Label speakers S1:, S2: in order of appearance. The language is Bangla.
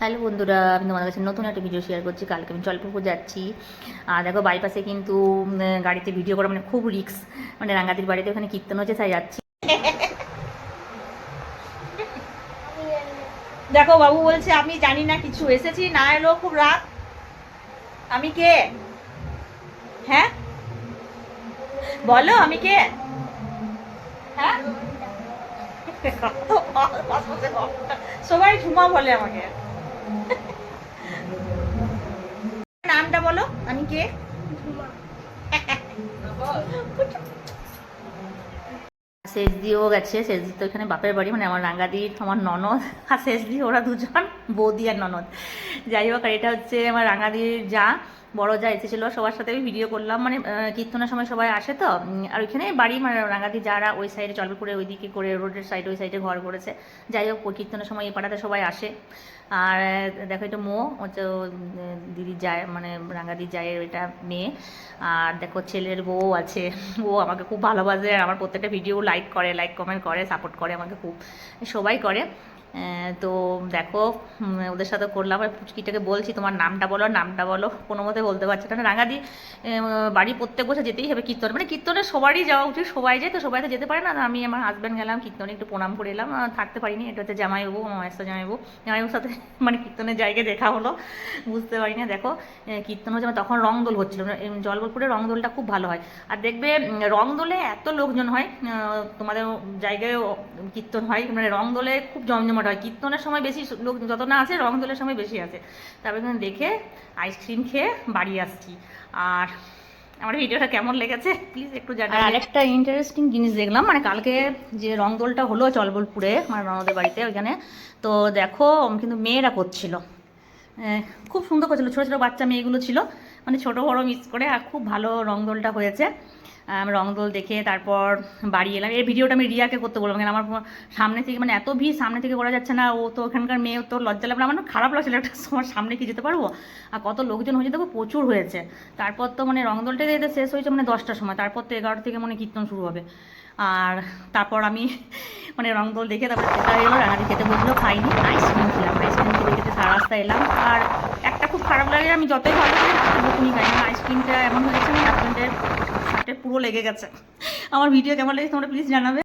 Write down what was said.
S1: হ্যালো বন্ধুরা, আমি তোমাদের কাছে নতুন একটা ভিডিও শেয়ার করছি। কালকে আমি জলপুরপুর যাচ্ছি। আর দেখো বাইপাসে কিন্তু গাড়িতে ভিডিও করা মানে খুব রিস্ক, মানে রাঙ্গাতির বাড়িতে ওখানে কীর্তন হচ্ছে, তাই যাচ্ছি। দেখো বাবু বলছে আমি জানি না কিছু, এসেছি না এলো খুব রাত। আমি কে? হ্যাঁ বলো আমি কে? হ্যাঁ সবাই ঝুমা বলে আমাকে। নামটা বলো, আমি কে? শেষদিও গেছে, শেষদি তো এখানে বাপের বাড়ি, মানে আমার রাঙ্গাদির আমার ননদ আর শেষদি, ওরা দুজন বৌদি আর ননদ। যাই হোক, আর এটা হচ্ছে আমার রাঙ্গাদির যা, বড় যা এসেছিলো, সবার সাথে আমি ভিডিও করলাম, মানে কীর্তনের সময় সবাই আসে তো। আর ওইখানে বাড়ি, মানে রাঙ্গাদি যারা ওই সাইডে জলপাইগুড়ি ওইদিকে করে রোডের সাইডে ওই সাইডে ঘর করেছে। যাই হোক, ওই কীর্তনের সময় এই পাড়াতে সবাই আসে। আর দেখো এটা মো হচ্ছে দিদি যায়, মানে রাঙ্গাদির জায়ের এটা মেয়ে। আর দেখো ছেলের বউ আছে, ও আমাকে খুব ভালোবাসে, আর আমার প্রত্যেকটা ভিডিও লাইক করে, লাইক কমেন্ট করে, সাপোর্ট করে আমাকে খুব, সবাই করে। তো দেখো ওদের সাথে করলাম। আর পুচকিটাকে বলছি তোমার নামটা বলো, নামটা বলো, কোনো মতে বলতে পারছে না। রাঙাদি বাড়ি প্রত্যেক বছর যেতেই হবে কীর্তন, মানে কীর্তনে সবারই যাওয়া উচিত, সবাই যায় তো, সবাই তো যেতে পারে না। আমি আমার হাজব্যান্ড গেলাম কীর্তনে, একটু প্রণাম করে এলাম, থাকতে পারিনি। এটা হচ্ছে জামাইবাবু, আমার মায়ের জামাইবাবু, জামাইবাবুর সাথে মানে কীর্তনের জায়গায় দেখা হলো, বুঝতে পারি না। দেখো কীর্তন হচ্ছে, তখন রংদোল হচ্ছিলো, জলবলপুরে রংদোলটা খুব ভালো হয়। আর দেখবে রংদোলে এত লোকজন হয়, তোমাদের জায়গায় কীর্তন হয়, মানে রংদোলে খুব জমজমাট হয়। কীর্তনের সময় বেশি লোক যত না আছে, রংদোলের সময় বেশি আছে। তারপরে এখানে দেখে আইসক্রিম খেয়ে বাড়ি আসছি। আর আমার ভিডিওটা কেমন লেগেছে প্লিজ একটু জানাবেন। আর একটা ইন্টারেস্টিং জিনিস দেখলাম, মানে কালকে যে রংদোলটা হলো জলবলপুরে, আমার ননদের বাড়িতে ওইখানে, তো দেখো কিন্তু মেয়েরা করছিল, খুব সুন্দর করেছিল, ছোটো ছোটো বাচ্চা মেয়েগুলো ছিল, মানে ছোটো বড়ো মিক্স করে, আর খুব ভালো রংদোলটা হয়েছে। রংদোল দেখে তারপর বাড়ি এলাম। এই ভিডিওটা আমি রিয়াকে করতে বললাম, কেন আমার সামনে থেকে, মানে এত ভিড়, সামনে থেকে করা যাচ্ছে না, ও তো ওখানকার মেয়ে, তো লজ্জা লাগলো, আমার খারাপ লাগছিল, একটা সময় সামনে কি যেতে পারবো। আর কত লোকজন হয়েছে দেখো, প্রচুর হয়েছে। তারপর তো মানে রংদোলটা যেতে শেষ হয়েছে মানে 10টার সময়, তারপর তো 11টা থেকে মানে কীর্তন শুরু হবে। আর তারপর আমি মানে রংদোল দেখে তারপরে খেতে হয়ে গেলো, রাঙাদি খেতে বসলো, খাইনি, আইসক্রিম খেলাম, আইসক্রিম খেতে খেতে সারা রাস্তা এলাম। আর একটা খুব খারাপ লাগে, আমি যতই ভালো করি বকুনি খাই না, আইসক্রিমটা এমন হয়েছে আমার হাজব্যান্ডের শার্টে পুরো লেগে গেছে। আমার ভিডিও কেমন লেগেছে তোমরা প্লিজ জানাবে।